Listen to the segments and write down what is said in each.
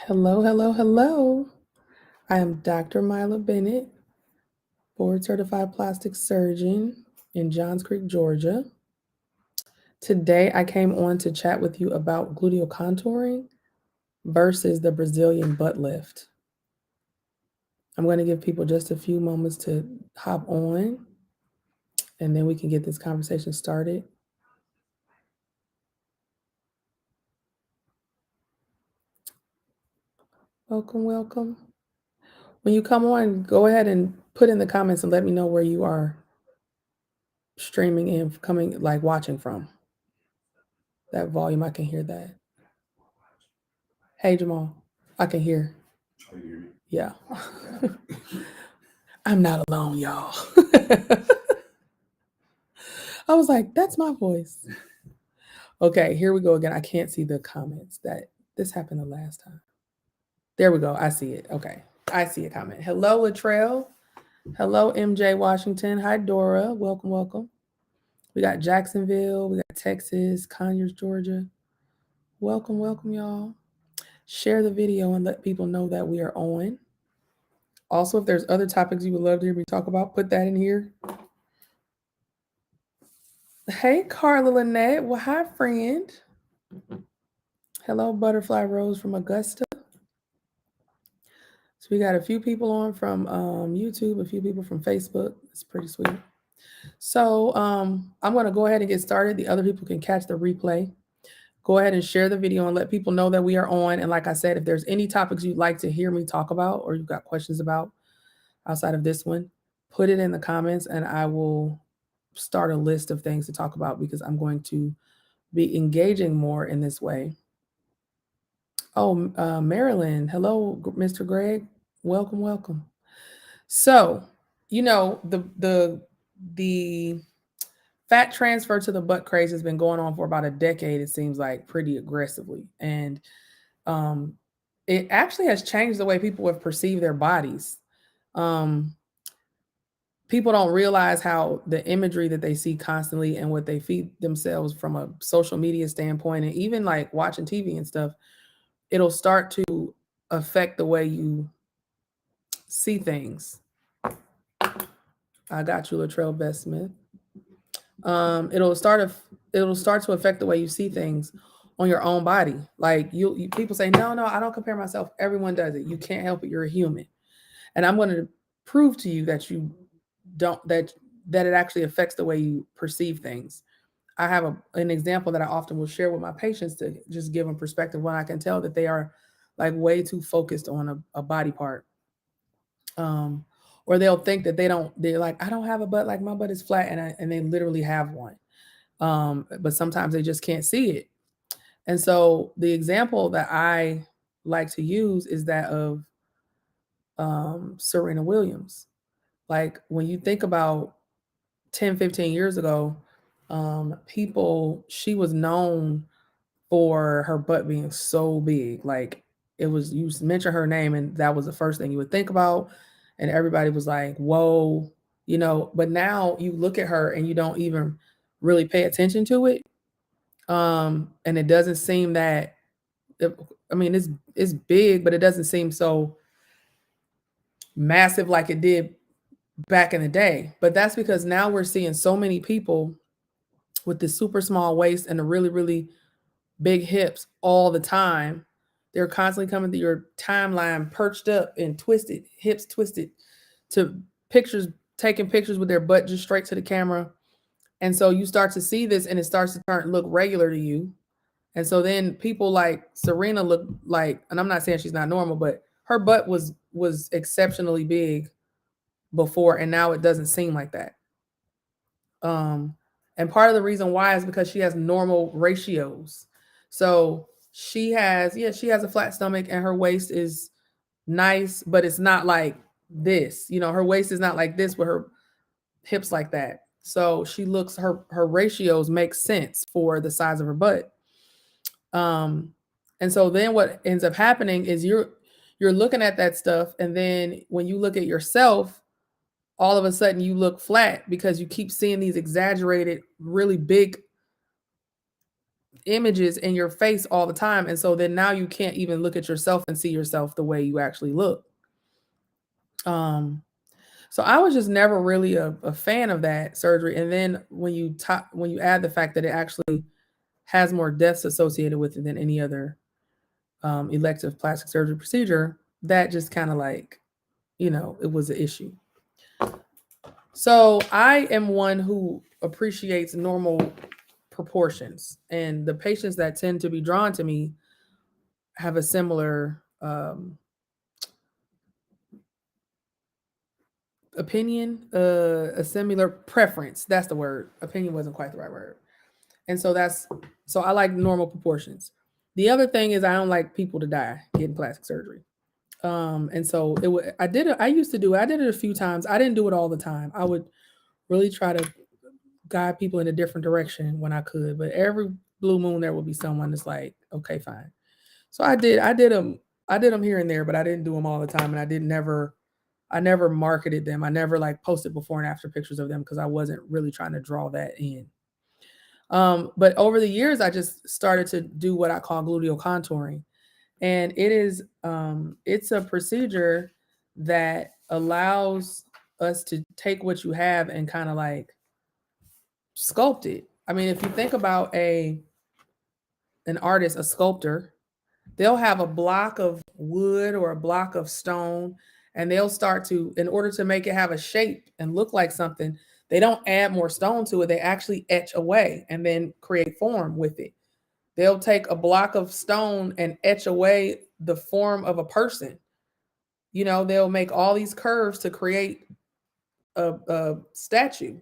Hello, hello, hello. I am Dr. Mila Bennett, board certified plastic surgeon in Johns Creek, Georgia. Today I came on to chat with you about gluteal contouring versus the Brazilian butt lift. I'm going to give people just a few moments to hop on and then we can get this conversation started. Welcome, welcome. When you come on, go ahead and put in the comments and let me know where you are streaming in, coming, like watching from. That volume, I can hear that. Hey, Jamal, I can hear. Yeah. I'm not alone, y'all. I was like, that's my voice. Okay, here we go again. I can't see the comments. That this happened the last time. There we go. I see it. Okay. I see a comment. Hello, Latrell. Hello, MJ Washington. Hi, Dora. Welcome, welcome. We got Jacksonville. We got Texas, Conyers, Georgia. Welcome, welcome, y'all. Share the video and let people know that we are on. Also, if there's other topics you would love to hear me talk about, put that in here. Hey, Carla Lynette. Well, hi, friend. Hello, Butterfly Rose from Augusta. So we got a few people on from YouTube, a few people from Facebook. It's pretty sweet. So I'm going to go ahead and get started. The other people can catch the replay. Go ahead and share the video and let people know that we are on. And like I said, if there's any topics you'd like to hear me talk about or you've got questions about outside of this one, put it in the comments and I will start a list of things to talk about because I'm going to be engaging more in this way. Oh, Marilyn. Hello, Mr. Greg. Welcome, welcome. So, the fat transfer to the butt craze has been going on for about a decade. It seems like pretty aggressively, and um, it actually has changed the way people have perceived their bodies. Um, People don't realize how the imagery that they see constantly and what they feed themselves from a social media standpoint, and even like watching TV and stuff, it'll start to affect the way you see things. I got you, Latrell Best Smith. It'll start to affect the way you see things on your own body. Like you people say, no, I don't compare myself. Everyone does it. You can't help it. You're a human. And I'm going to prove to you that you don't that it actually affects the way you perceive things. I have an example that I often will share with my patients to just give them perspective when I can tell that they are like way too focused on a body part. Or they'll think that they're like, I don't have a butt, like my butt is flat, and they literally have one. But sometimes they just can't see it. And so the example that I like to use is that of Serena Williams. Like when you think about 10, 15 years ago, she was known for her butt being so big. Like it was, you mention her name and that was the first thing you would think about. And everybody was like, whoa, but now you look at her and you don't even really pay attention to it. And it doesn't seem that, it's big, but it doesn't seem so massive like it did back in the day. But that's because now we're seeing so many people with this super small waist and the really, really big hips all the time. They're constantly coming to your timeline perched up and twisted, hips twisted, to pictures, taking pictures with their butt just straight to the camera. And so you start to see this and it starts to look regular to you. And so then people like Serena look like, and I'm not saying she's not normal, but her butt was exceptionally big before, and now it doesn't seem like that. And part of the reason why is because she has normal ratios. So she has a flat stomach and her waist is nice, but it's not like this. Her waist is not like this with her hips like that. So her ratios make sense for the size of her butt. And so then what ends up happening is you're looking at that stuff, and then when you look at yourself, all of a sudden you look flat because you keep seeing these exaggerated, really big images in your face all the time. And so then now you can't even look at yourself and see yourself the way you actually look. So I was just never really a fan of that surgery. And then when you add the fact that it actually has more deaths associated with it than any other elective plastic surgery procedure, that just kind of like, it was an issue. So I am one who appreciates normal proportions, and the patients that tend to be drawn to me have a similar opinion, a similar preference. That's the word. Opinion wasn't quite the right word. And so I like normal proportions. The other thing is I don't like people to die getting plastic surgery. And so I did it. I used to do it. I did it a few times. I didn't do it all the time. I would really try to guide people in a different direction when I could, but every blue moon there would be someone that's like, okay, fine. So I did them here and there, but I didn't do them all the time. And I never marketed them. I never like posted before and after pictures of them because I wasn't really trying to draw that in. But over the years, I just started to do what I call gluteal contouring. And it's a procedure that allows us to take what you have and kind of like sculpt it. I mean, if you think about an artist, a sculptor, they'll have a block of wood or a block of stone, and they'll start to, in order to make it have a shape and look like something, they don't add more stone to it. They actually etch away and then create form with it. They'll take a block of stone and etch away the form of a person. They'll make all these curves to create a statue.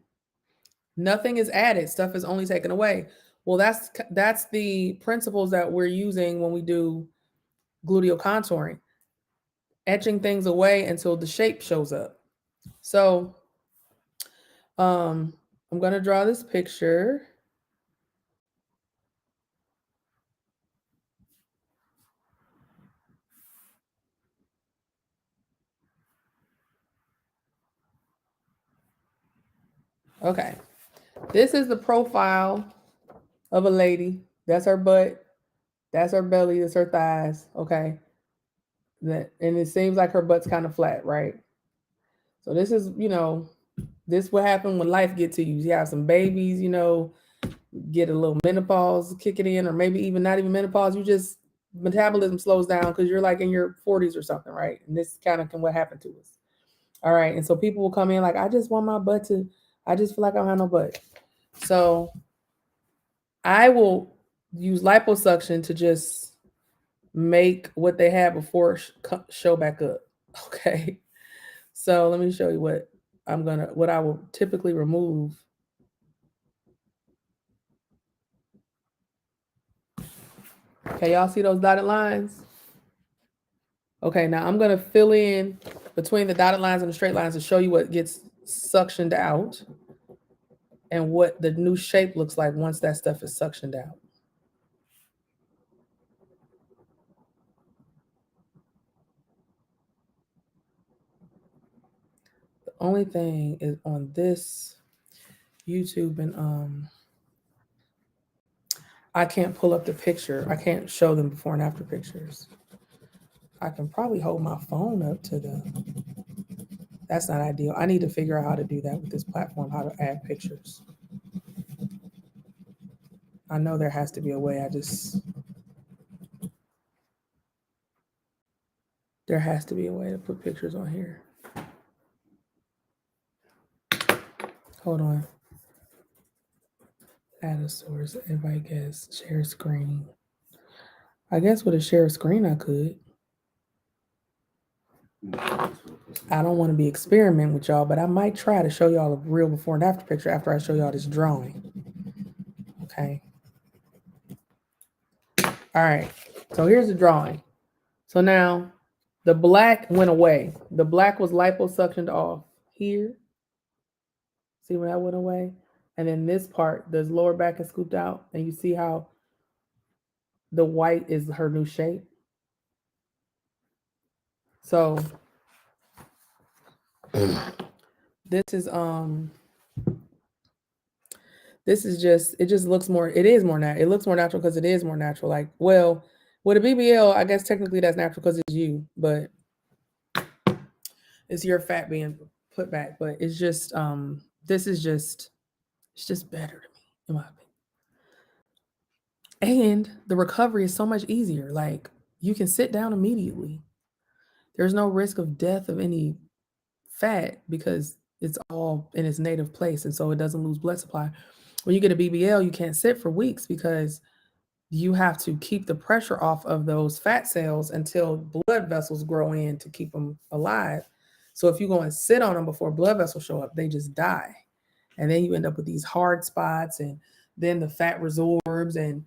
Nothing is added, stuff is only taken away. Well, that's the principles that we're using when we do gluteal contouring, etching things away until the shape shows up. So I'm going to draw this picture. Okay. This is the profile of a lady. That's her butt. That's her belly. That's her thighs. Okay. And it seems like her butt's kind of flat, right? So this is, this what happened when life gets to you. You have some babies, get a little menopause kicking in, or maybe even not even menopause. You just, metabolism slows down because you're like in your 40s or something, right? And this kind of can what happened to us. All right. And so people will come in like, I just want my butt to, I just feel like I don't have no butt. So I will use liposuction to just make what they had before show back up. Okay. So let me show you what I will typically remove. Okay, y'all see those dotted lines? Okay, now I'm gonna fill in between the dotted lines and the straight lines to show you what gets suctioned out and what the new shape looks like once that stuff is suctioned out. The only thing is on this YouTube and I can't pull up the picture. I can't show them before and after pictures. I can probably hold my phone up to that's not ideal. I need to figure out how to do that with this platform, how to add pictures. I know there has to be a way. There has to be a way to put pictures on here. Hold on. Add a source, invite guests, share screen. I guess with a share screen I could. I don't want to be experimenting with y'all, but I might try to show y'all a real before and after picture after I show y'all this drawing. Okay. All right. So here's the drawing. So now the black went away. The black was liposuctioned off here. See when that went away? And then this part, the lower back is scooped out. And you see how the white is her new shape. So this This is just it just looks more it is more natural. It looks more natural because it is more natural. Like, well, with a BBL, I guess technically that's natural because it's you, but it's your fat being put back. But it's just this is just it's just better to me, in my opinion. And the recovery is so much easier. Like you can sit down immediately. There's no risk of death of any fat because it's all in its native place and so it doesn't lose blood supply. When you get a BBL, you can't sit for weeks because you have to keep the pressure off of those fat cells until blood vessels grow in to keep them alive. So if you go and sit on them before blood vessels show up, they just die. And then you end up with these hard spots and then the fat resorbs and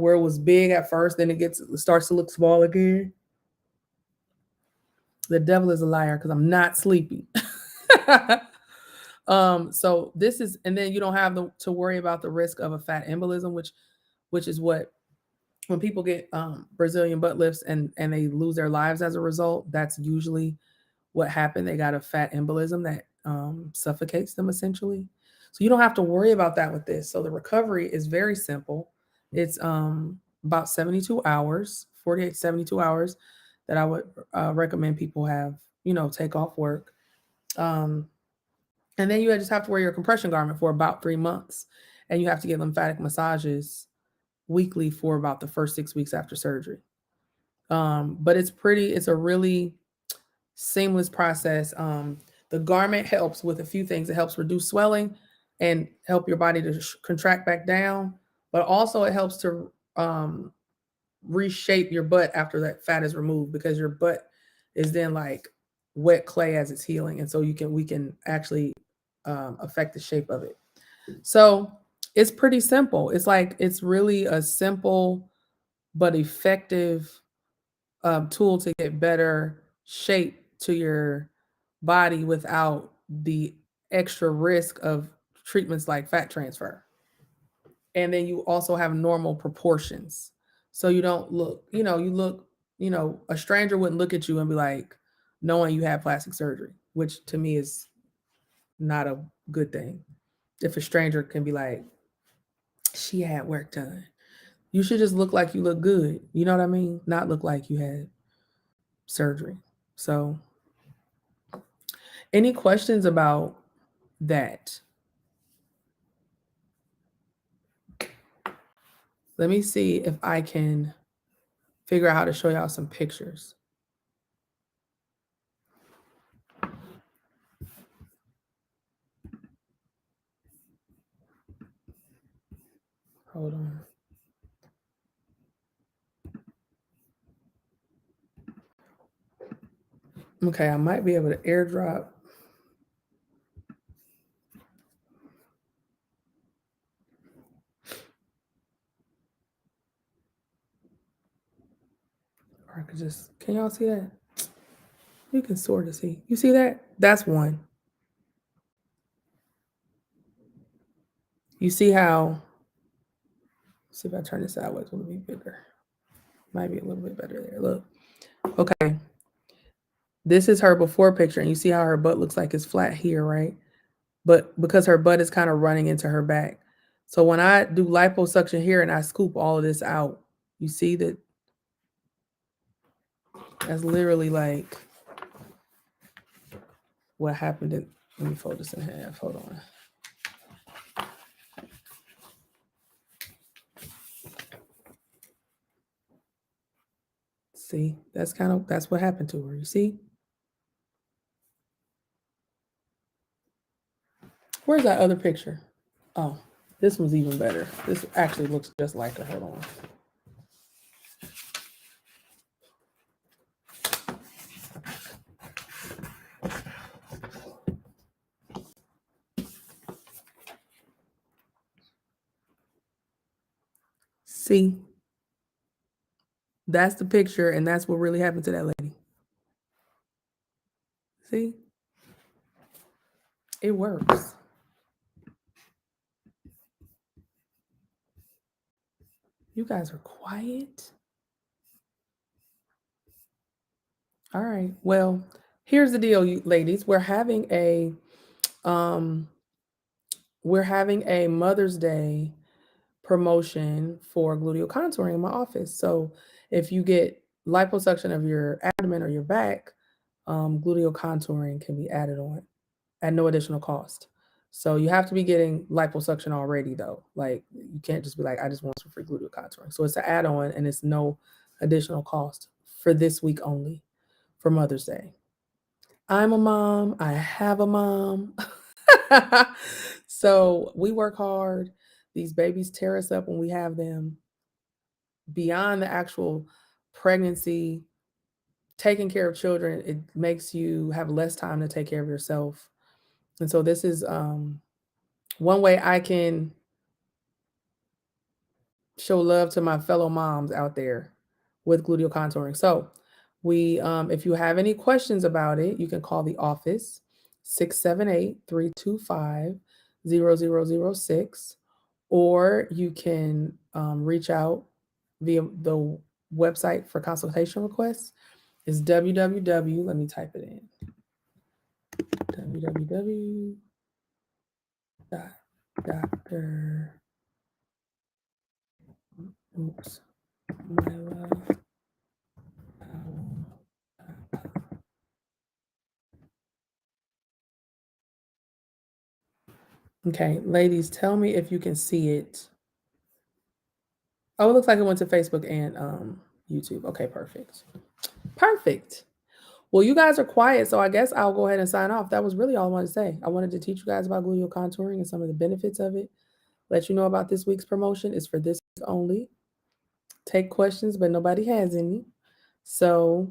where it was big at first, then it starts to look small again. The devil is a liar because I'm not sleepy. So this is, and then you don't have to worry about the risk of a fat embolism, which is what when people get Brazilian butt lifts and they lose their lives as a result. That's usually what happened. They got a fat embolism that suffocates them essentially. So you don't have to worry about that with this. So the recovery is very simple. It's about 72 hours, 48 72 hours that I would recommend people have, take off work. Um, and then you just have to wear your compression garment for about 3 months. And you have to get lymphatic massages weekly for about the first 6 weeks after surgery. But it's a really seamless process. The garment helps with a few things. It helps reduce swelling and help your body to contract back down. But also it helps to reshape your butt after that fat is removed because your butt is then like wet clay as it's healing. And so we can actually affect the shape of it. So it's pretty simple. It's really a simple but effective tool to get better shape to your body without the extra risk of treatments like fat transfer. And then you also have normal proportions. So you don't look, you look, a stranger wouldn't look at you and be like, knowing you had plastic surgery, which to me is not a good thing. If a stranger can be like, she had work done. You should just look like you look good. You know what I mean? Not look like you had surgery. So, any questions about that? Let me see if I can figure out how to show y'all some pictures. Hold on. Okay, I might be able to airdrop. Or I could just, can y'all see that? You can sort of see. You see that? That's one. You see how, see if I turn this sideways, will it be bigger? Might be a little bit better there. Look. Okay. This is her before picture, and you see how her butt looks like it's flat here, right? But because her butt is kind of running into her back. So when I do liposuction here and I scoop all of this out, you see that that's literally like what happened. Let me fold this in half. Hold on. See, that's what happened to her. You see? Where's that other picture? Oh, this one's even better. This actually looks just like her. Hold on. See? That's the picture, and that's what really happened to that lady. See? It works. You guys are quiet. All right. Well, here's the deal, you ladies. We're having a we're having a Mother's Day promotion for gluteal contouring in my office. So if you get liposuction of your abdomen or your back, gluteal contouring can be added on at no additional cost. So you have to be getting liposuction already though. Like you can't just be like, I just want some free gluteal contouring. So it's an add-on and it's no additional cost for this week only for Mother's Day. I'm a mom. I have a mom. So we work hard. These babies tear us up when we have them. Beyond the actual pregnancy, taking care of children, it makes you have less time to take care of yourself. And so this is one way I can show love to my fellow moms out there with gluteal contouring. So we if you have any questions about it, you can call the office 678-325-0006, or you can reach out via the website for consultation requests is www, let me type it in, www Dr. Oops, my love. Okay, ladies, tell me if you can see it. Oh, it looks like it went to Facebook and YouTube. Okay, perfect. Perfect. Well, you guys are quiet, so I guess I'll go ahead and sign off. That was really all I wanted to say. I wanted to teach you guys about gluteal contouring and some of the benefits of it. Let you know about this week's promotion. It's for this week only. Take questions, but nobody has any. So,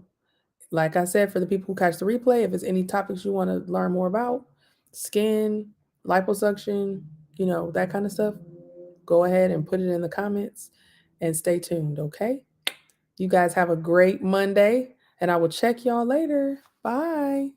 like I said, for the people who catch the replay, if it's any topics you want to learn more about, skin, liposuction, that kind of stuff, go ahead and put it in the comments and stay tuned, okay? You guys have a great Monday, and I will check y'all later. Bye.